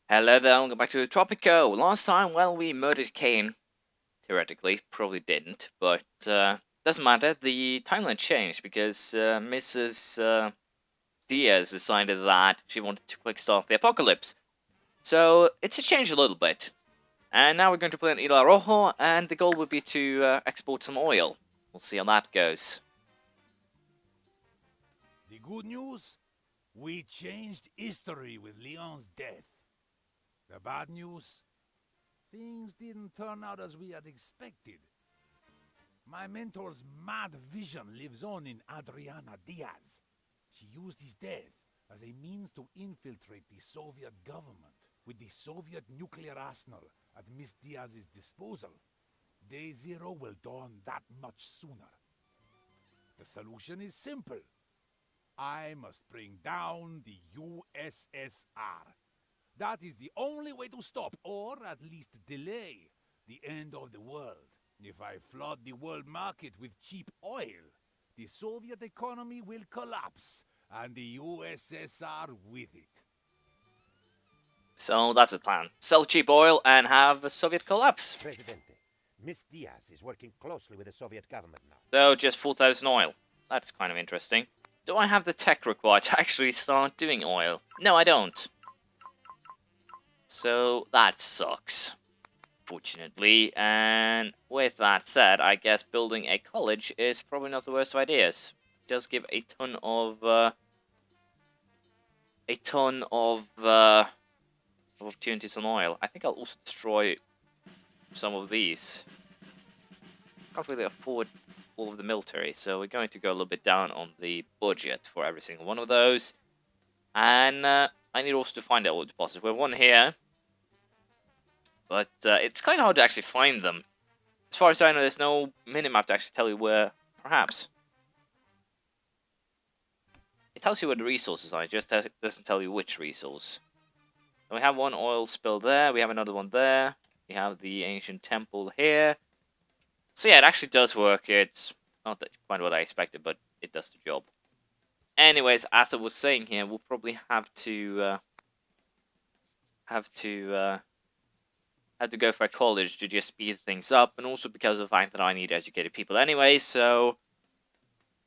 Hello there, welcome back to Tropico. Last time, well, we murdered Kane. Theoretically, probably didn't, but doesn't matter. The timeline changed because Mrs. Diaz decided that she wanted to quick start the apocalypse. So it's changed a little bit. And now we're going to play on Isla Rojo, and the goal would be to export some oil. We'll see how that goes. The good news? We changed history with Leon's death. The bad news? Things didn't turn out as we had expected. My mentor's mad vision lives on in Adriana Diaz. She used his death as a means to infiltrate the Soviet government. With the Soviet nuclear arsenal at Miss Diaz's disposal, Day Zero will dawn that much sooner. The solution is simple. I must bring down the USSR. That is the only way to stop, or at least delay, the end of the world. If I flood the world market with cheap oil, the Soviet economy will collapse, and the USSR with it. So that's the plan. Sell cheap oil and have a Soviet collapse. Presidente, Miss Diaz is working closely with the Soviet government now. So just 4,000 oil. That's kind of interesting. Do I have the tech required to actually start doing oil? No, I don't. So that sucks, fortunately. And with that said, I guess building a college is probably not the worst of ideas. It does give a ton of opportunities on oil. I think I'll also destroy some of these. Can't really afford all of the military, so we're going to go a little bit down on the budget for every single one of those. And I need also to find out all the deposits. We have one here, but it's kind of hard to actually find them. As far as I know, there's no minimap to actually tell you where, perhaps. It tells you where the resources are, it just doesn't tell you which resource. So we have one oil spill there, we have another one there, we have the ancient temple here. So yeah, it actually does work. It's not quite what I expected, but it does the job. Anyways, as I was saying here, we'll probably have to go for a college to just speed things up, and also because of the fact that I need educated people anyway. So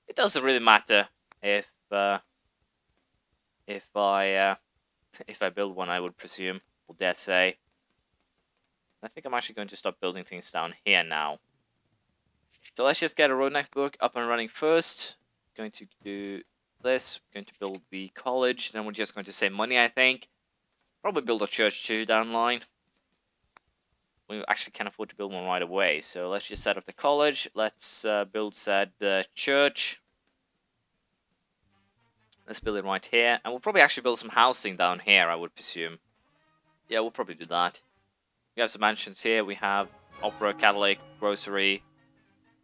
it doesn't really matter if I build one, I would presume, or dare say. I think I'm actually going to start building things down here now. So let's just get a road network up and running first. Going to do this. Going to build the college. Then we're just going to save money, I think. Probably build a church too down the line. We actually can't afford to build one right away. So let's just set up the college. Let's build said church. Let's build it right here. And we'll probably actually build some housing down here, I would presume. Yeah, we'll probably do that. We have some mansions here. We have opera, Catholic, grocery,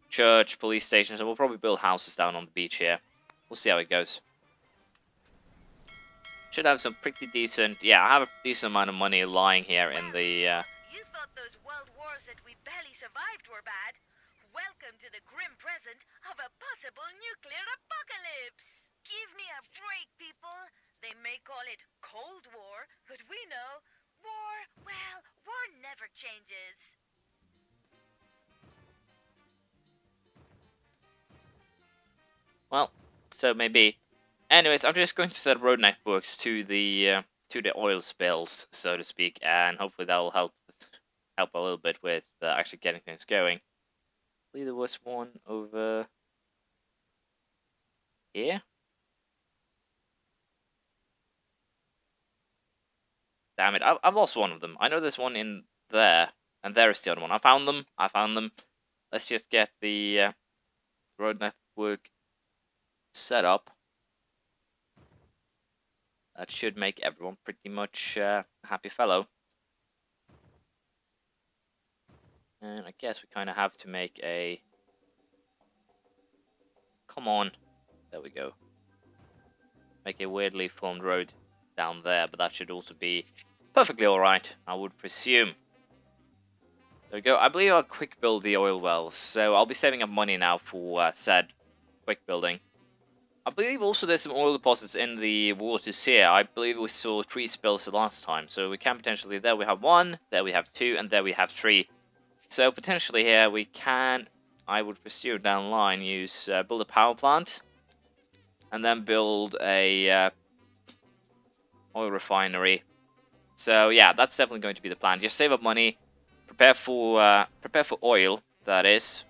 church, police stations, and we'll probably build houses down on the beach here. We'll see how it goes. Should have some pretty decent... Yeah, I have a decent amount of money lying here in the... You thought those world wars that we barely survived were bad? Welcome to the grim present of a possible nuclear apocalypse! Give me a break, people! They may call it Cold War, but we know war never changes. Well, so maybe. Anyways, I'm just going to set road networks to the oil spills, so to speak, and hopefully that will help a little bit with actually getting things going. I believe there was one over here. Damn it! I've lost one of them. I know there's one in there, and there is the other one. I found them. Let's just get the road network set up. That should make everyone pretty much happy fellow. And I guess we kind of have to make a... Come on. There we go. Make a weirdly formed road down there, but that should also be perfectly alright, I would presume. There we go. I believe I'll quick build the oil wells, so I'll be saving up money now for said quick building. I believe also there's some oil deposits in the waters here. I believe we saw 3 spills the last time, so we can potentially, there we have 1, there we have 2, and there we have 3. So potentially here we can, I would pursue down the line, build a power plant, and then build a oil refinery. So yeah, that's definitely going to be the plan. Just save up money, prepare for oil, that is,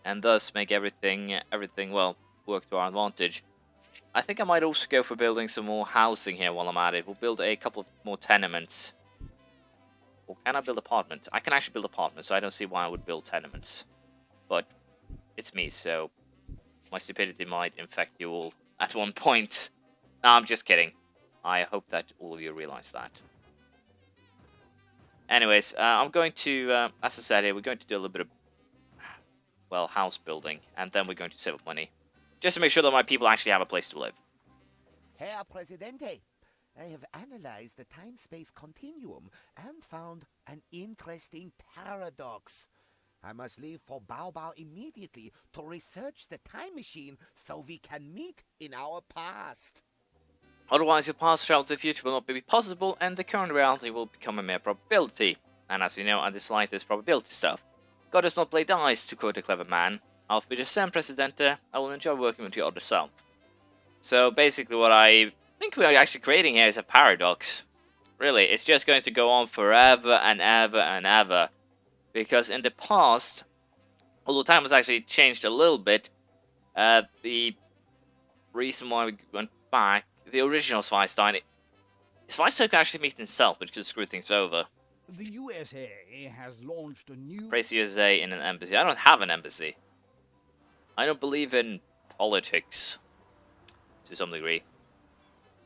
and thus make everything well work to our advantage. I think I might also go for building some more housing here while I'm at it. We'll build a couple of more tenements. Or can I build apartments? I can actually build apartments, so I don't see why I would build tenements. But it's me, so my stupidity might infect you all at one point. No, I'm just kidding. I hope that all of you realize that. Anyways, I'm going to, as I said here, we're going to do a little bit of, well, house building, and then we're going to save up money. Just to make sure that my people actually have a place to live. Herr Presidente, I have analyzed the time-space continuum and found an interesting paradox. I must leave for Baobao immediately to research the time machine so we can meet in our past. Otherwise, your past travel to the future will not be possible, and the current reality will become a mere probability. And as you know, I dislike this probability stuff. God does not play dice, to quote a clever man. Auf Wiedersehen, Presidente. I will enjoy working with your other self. So basically what I think we are actually creating here is a paradox. Really, it's just going to go on forever and ever and ever. Because in the past, although time has actually changed a little bit, the reason why we went back, the original Schweinstein, Schweinstein could actually meet himself, which could screw things over. The USA has launched a new... Praise the USA in an embassy. I don't have an embassy. I don't believe in politics, to some degree.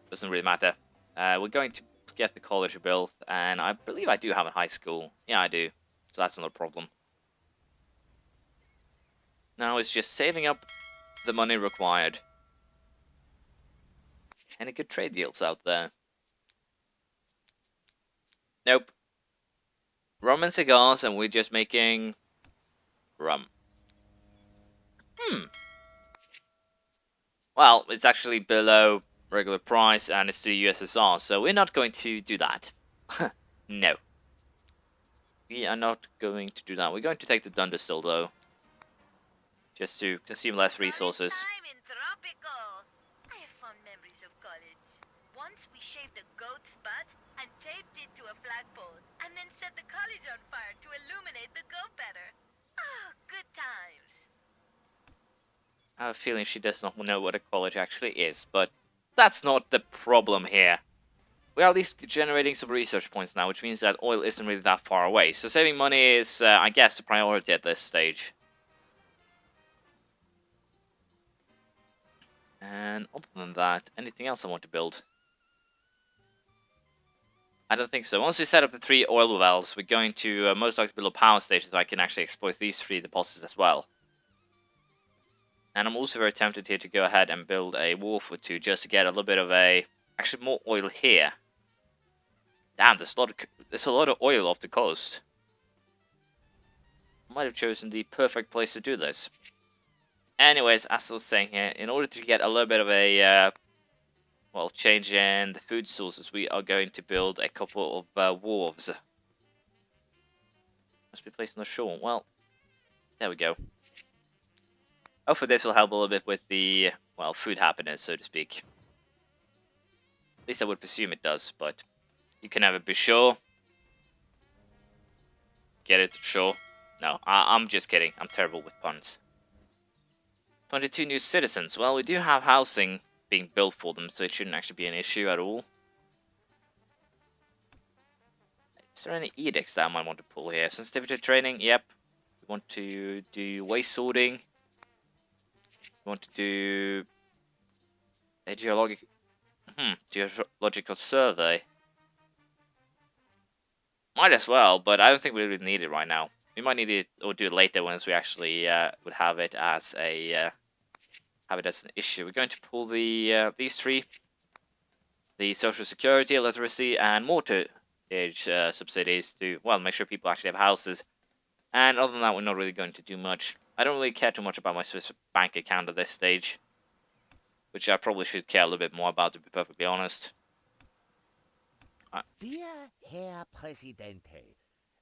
Doesn't really matter. We're going to get the college built, and I believe I do have a high school. Yeah, I do. So that's not a problem. Now it's just saving up the money required. Any good trade deals out there? Nope. Rum and cigars, and we're just making rum. Well, it's actually below regular price, and it's the USSR, so we're not going to do that. No. We are not going to do that. We're going to take the Dunder still, though. Just to consume less resources. Time in Tropico. I have fond memories of college. Once we shaved a goat's butt and taped it to a flagpole, and then set the college on fire to illuminate the goat better. Ah, good times. I have a feeling she does not know what a college actually is, but that's not the problem here. We are at least generating some research points now, which means that oil isn't really that far away. So saving money is, I guess, the priority at this stage. And other than that, anything else I want to build? I don't think so. Once we set up the 3 oil wells, we're going to most likely build a power station so I can actually exploit these 3 deposits as well. And I'm also very tempted here to go ahead and build a wharf or 2 just to get a little bit of a... Actually, more oil here. Damn, there's a lot of oil off the coast. I might have chosen the perfect place to do this. Anyways, as I was saying here, in order to get a little bit of a... well, change in the food sources, we are going to build a couple of wharves. Must be placed on the shore. Well, there we go. Hopefully this will help a little bit with the, well, food happiness, so to speak. At least I would presume it does, but you can never be sure. Get it? Sure? No, I'm just kidding. I'm terrible with puns. 22 new citizens. Well, we do have housing being built for them, so it shouldn't actually be an issue at all. Is there any edicts that I might want to pull here? Sensitivity training? Yep. We want to do waste sorting. We want to do a geological survey. Might as well, but I don't think we really need it right now. We might need it or do it later once we actually would have it as a an issue. We're going to pull the these 3: the social security, literacy, and mortgage subsidies to, well, make sure people actually have houses. And other than that, we're not really going to do much. I don't really care too much about my Swiss bank account at this stage. which I probably should care a little bit more about, to be perfectly honest. Dear Herr Presidente,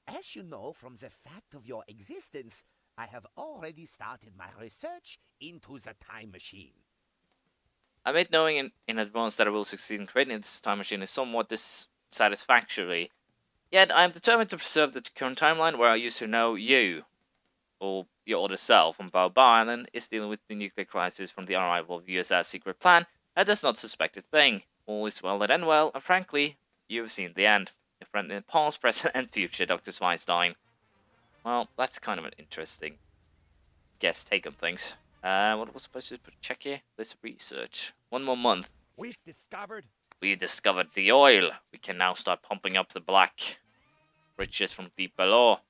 as you know from the fact of your existence, I have already started my research into the time machine. I made knowing in advance that I will succeed in creating this time machine is somewhat dissatisfactory. Yet I am determined to preserve the current timeline where I used to know you, or your other self, on Baobab Island, is dealing with the nuclear crisis from the arrival of the USS secret plan and does not suspect a thing. All is well that end well, and frankly, you have seen the end. Your friend in the past, present, and future, Dr. Zweistein. Well, that's kind of an interesting take on things. What was supposed to check here? This research. 1 more month. We've discovered the oil. We can now start pumping up the black riches from deep below.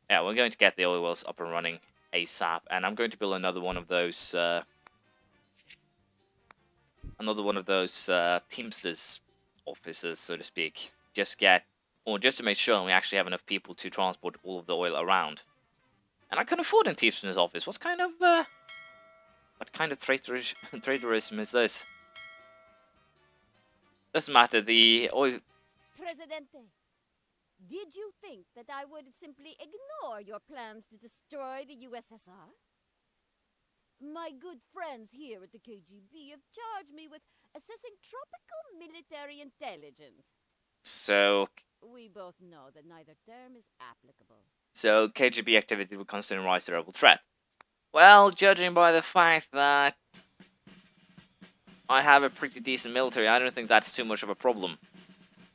Yeah, we're going to get the oil wells up and running ASAP, and I'm going to build another one of those Teamsters offices, so to speak. Just to make sure we actually have enough people to transport all of the oil around. And I can afford a Teamsters office. What kind of traitorism is this? Doesn't matter, the oil... Presidente, did you think that I would simply ignore your plans to destroy the USSR? My good friends here at the KGB have charged me with assessing tropical military intelligence. So... We both know that neither term is applicable. So KGB activity will constantly rise to a rebel threat. Well, judging by the fact that I have a pretty decent military, I don't think that's too much of a problem,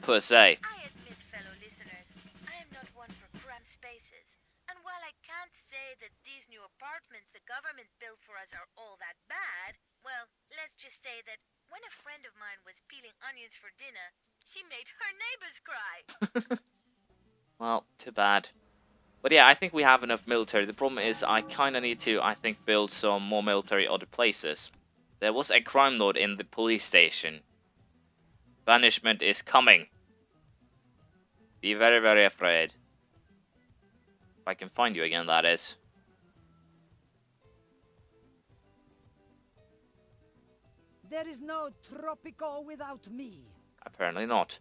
per se. I admit, fellow listeners, I am not one for cramped spaces. And while I can't say that these new apartments the government built for us are all that bad, well, let's just say that when a friend of mine was peeling onions for dinner, she made her neighbors cry. Well, too bad. But yeah, I think we have enough military. The problem is I kind of need to, I think, build some more military other places. There was a crime lord in the police station. Banishment is coming. Be very, very afraid. If I can find you again, that is. There is no Tropico without me. Apparently not.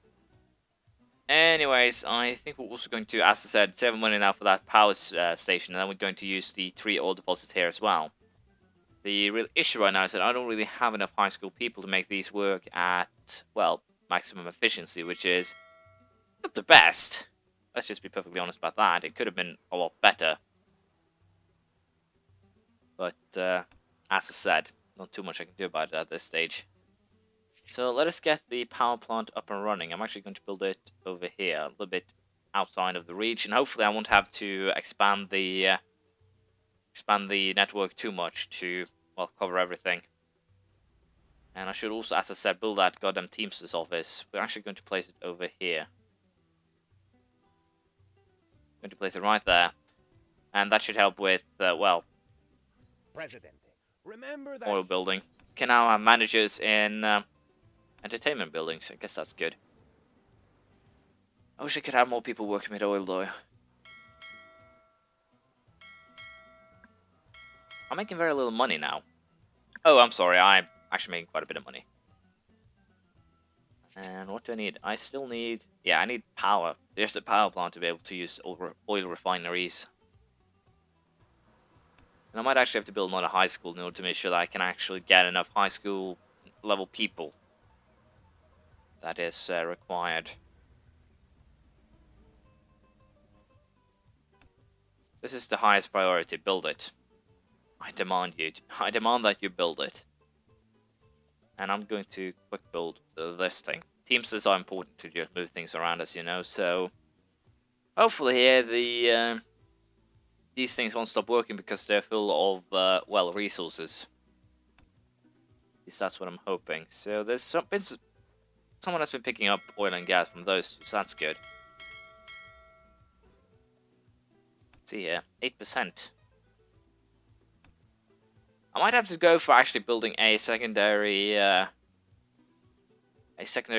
Anyways, I think we're also going to, as I said, save money now for that power station, and then we're going to use the 3 oil deposits here as well. The real issue right now is that I don't really have enough high school people to make these work at, well, maximum efficiency, which is not the best. Let's just be perfectly honest about that. It could have been a lot better. But, as I said, not too much I can do about it at this stage. So let us get the power plant up and running. I'm actually going to build it over here, a little bit outside of the region. Hopefully I won't have to expand the network too much to, well, cover everything. And I should also, as I said, build that goddamn Teamsters office. We're actually going to place it over here. Going to place it right there. And that should help with, well, Presidente, remember that oil building. Can now have managers in entertainment buildings. I guess that's good. I wish I could have more people working with oil, though. I'm making very little money now. Oh, I'm sorry. I'm actually making quite a bit of money. And what do I need? I still need... Yeah, I need power. There's a power plant to be able to use oil refineries. And I might actually have to build another high school in order to make sure that I can actually get enough high school level people. That is required. This is the highest priority. Build it. I demand that you build it. And I'm going to quick build this thing. Teamsters are important to just move things around, as you know. So hopefully here these things won't stop working because they're full of well, resources. At least that's what I'm hoping. So there's someone has been picking up oil and gas from those, so that's good. Let's see here, 8%. I might have to go for actually building a secondary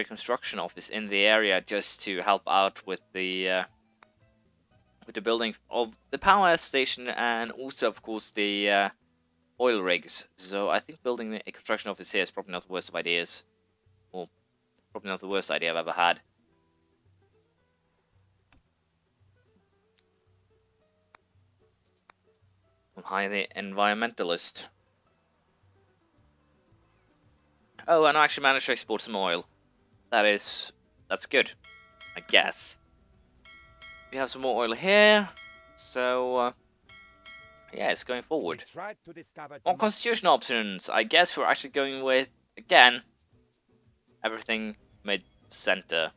construction office in the area just to help out with the building of the power station and also, of course, the oil rigs. So I think building a construction office here is probably not the worst of ideas. Or probably not the worst idea I've ever had. I'm highly environmentalist. Oh, and I actually managed to export some oil. That's good, I guess. We have some more oil here, so yeah, it's going forward. On constitution options, I guess we're actually going with, again, everything mid-center.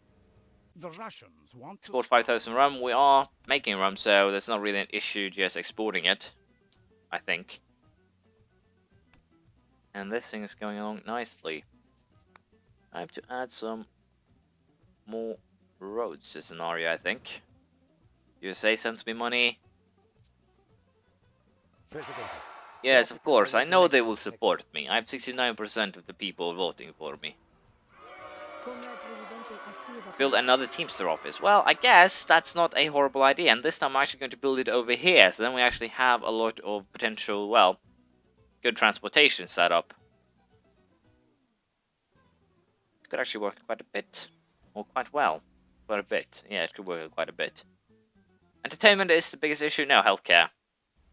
The Russians want Export 5,000 rum. We are making rum, so there's not really an issue just exporting it, I think. And this thing is going along nicely. I have to add some more roads to scenario, I think. USA sends me money. Yes, of course, I know they will support me. I have 69% of the people voting for me. Build another Teamster office. Well, I guess that's not a horrible idea, and this time I'm actually going to build it over here, so then we actually have a lot of potential, well, good transportation set up. It could actually work quite a bit, or quite well. Quite a bit. Yeah, it could work quite a bit. Entertainment is the biggest issue. No, healthcare.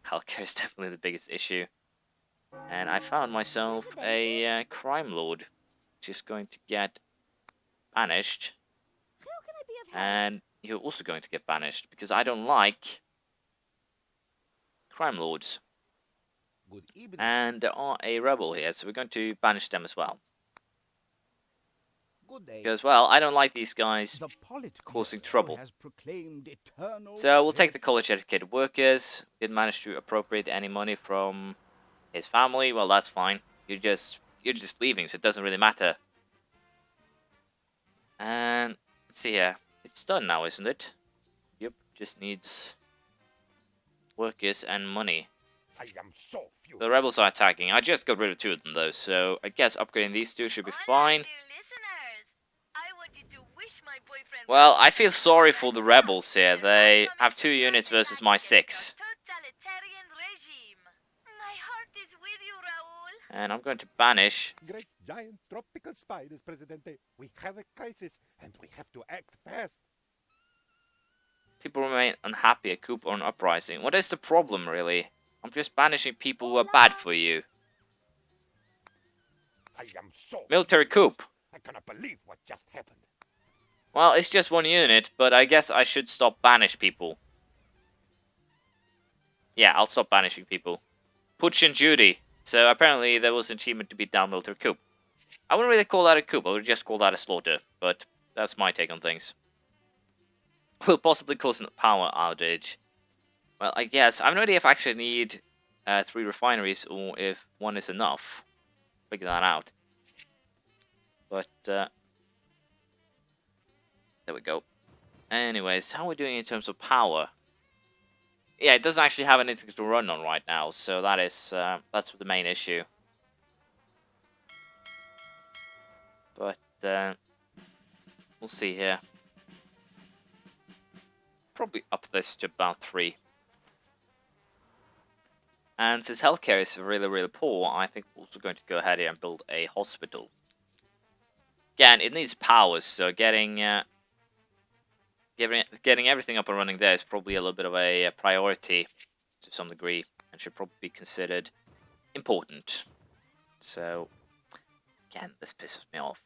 Healthcare is definitely the biggest issue. And I found myself a crime lord, which is going to get banished. And you're also going to get banished, because I don't like crime lords. Good evening. And there are a rebel here, so we're going to banish them as well. Good day. Because, well, I don't like these guys causing trouble. So we'll take the college-educated workers. Didn't manage to appropriate any money from his family. Well, that's fine. You're just leaving, so it doesn't really matter. And let's see here. It's done now, isn't it? Yep. Just needs workers and money. I am so furious. The rebels are attacking. I just got rid of 2 of them, though. So I guess upgrading these 2 should be fine. Well, I feel sorry for the rebels here. They have 2 units versus my 6. And I'm going to banish. Great giant tropical spiders, Presidente. We have a crisis, and we have to act fast. People remain unhappy at coup or an uprising. What is the problem, really? I'm just banishing people who are bad for you. I am so Military coup. I cannot believe what just happened. Well, it's just 1 unit, but I guess I should stop banish people. Yeah, I'll stop banishing people. Putsch and duty. So apparently there was an achievement to beat down military coup. I wouldn't really call that a coup, I would just call that a slaughter. But that's my take on things. Will possibly cause a power outage. Well, I guess. I have no idea if I actually need 3 refineries or if 1 is enough. Figure that out. But, there we go. Anyways, how are we doing in terms of power? Yeah, it doesn't actually have anything to run on right now, so that is, that's the main issue. But, we'll see here. Probably up this to about 3. And since healthcare is really, really poor, I think we're also going to go ahead here and build a hospital. Again, it needs power, so getting everything up and running there is probably a little bit of a priority to some degree, and should probably be considered important. So, again, this pisses me off.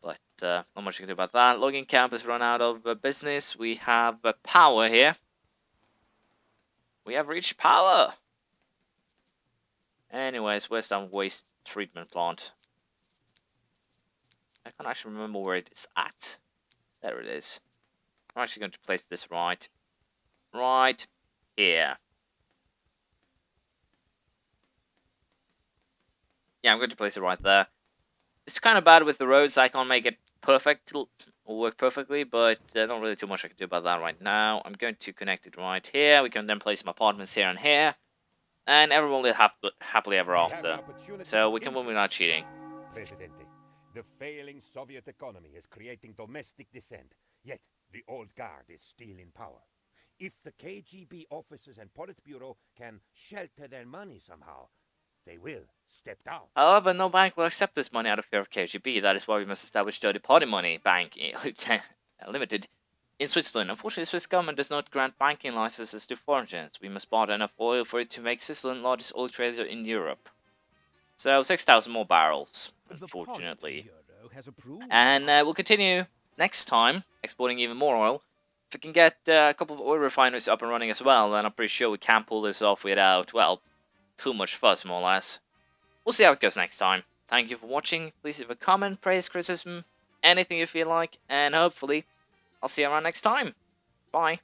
But, not much you can do about that. Logging camp has run out of business. We have power here. We have reached power! Anyways, where's that waste treatment plant? I can't actually remember where it is at. There it is. I'm actually going to place this right here. Yeah, I'm going to place it right there. It's kind of bad with the roads. I can't make it perfect or work perfectly, but not really too much I can do about that right now. I'm going to connect it right here. We can then place some apartments here and here, and everyone will live happily ever after. So we can move without cheating. Presidente, the failing Soviet economy is creating domestic dissent, yet the old guard is still in power. If the KGB officers and Politburo can shelter their money somehow, they will step down. However, no bank will accept this money out of fear of KGB. That is why we must establish third-party money bank limited in Switzerland. Unfortunately, the Swiss government does not grant banking licenses to foreigners. We must barter enough oil for it to make Switzerland the largest oil trader in Europe. So 6,000 more barrels, unfortunately. And we'll continue next time exporting even more oil. If we can get a couple of oil refineries up and running as well, then I'm pretty sure we can pull this off without, well, too much fuss, more or less. We'll see how it goes next time. Thank you for watching. Please leave a comment, praise, criticism, anything you feel like, and hopefully I'll see you around next time. Bye.